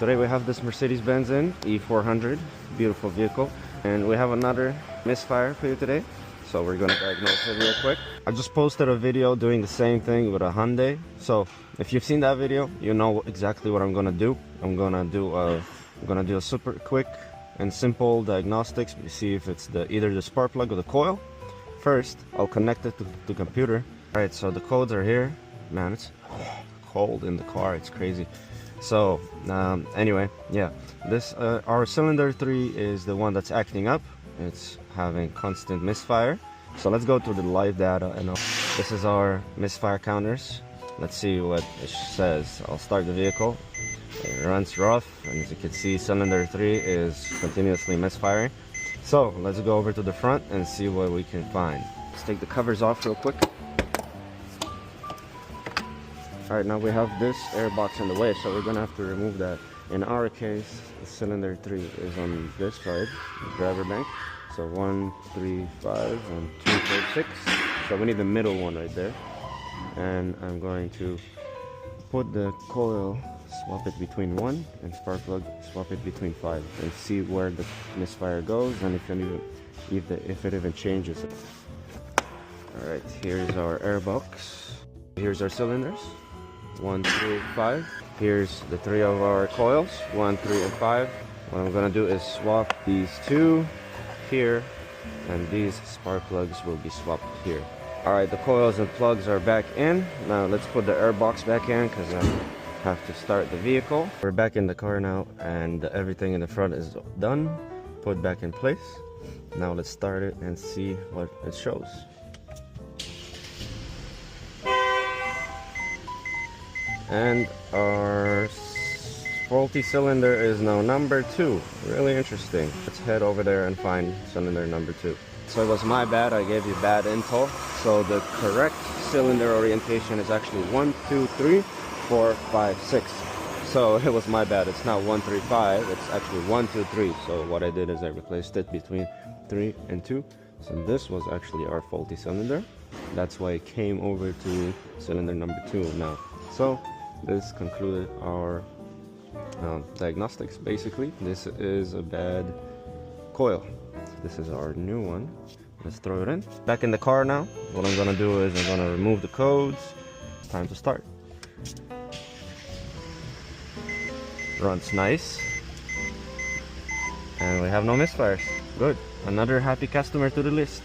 Today we have this Mercedes-Benz in E400, beautiful vehicle, and we have another Misfire for you today. So we're gonna diagnose it real quick. I just posted a video doing the same thing with a Hyundai. So if you've seen that video, you know exactly what I'm gonna do. I'm gonna do a super quick and simple diagnostics to see if it's either the spark plug or the coil. First, I'll connect it to the computer. All right, so the codes are here. Man, it's cold in the car. It's crazy. So anyway, yeah, this our cylinder 3 is the one that's acting up. It's having constant misfire. So let's go to the live data, and this is our misfire counters. Let's see what it says. I'll start the vehicle. It runs rough, and as you can see, cylinder 3 is continuously misfiring. So let's go over to the front and see what we can find. Let's take the covers off real quick. Alright, now we have this air box in the way, so we're gonna have to remove that. In our case, the cylinder 3 is on this side, the driver bank. So 1, 3, 5, and 2, 4, 6. So we need the middle one right there. And I'm going to put the coil, swap it between 1, and spark plug, swap it between 5, and see where the misfire goes and if it even changes. Alright, here's our air box. Here's our cylinders. 1, 3, 5. Here's the 3 of our coils, 1, 3, and 5. What I'm gonna do is swap these 2 here, and these spark plugs will be swapped here. Alright, the coils and plugs are back in. Now let's put the air box back in, because I have to start the vehicle. We're back in the car now, and everything in the front is done, put back in place. Now let's start it and see what it shows. And our faulty cylinder is now number 2. Really interesting. Let's head over there and find cylinder number 2. So it was my bad, I gave you bad info. So the correct cylinder orientation is actually 1, 2, 3, 4, 5, 6. So it was my bad, it's not 1, 3, 5, it's actually 1, 2, 3. So what I did is I replaced it between 3 and 2. So this was actually our faulty cylinder. That's why it came over to cylinder number 2 now. So this concluded our diagnostics. Basically, this is a bad coil. This is our new one. Let's throw it in. Back in the car now. What I'm gonna do is I'm gonna remove the codes. Time to start. Runs nice. And we have no misfires. Good. Another happy customer to the list.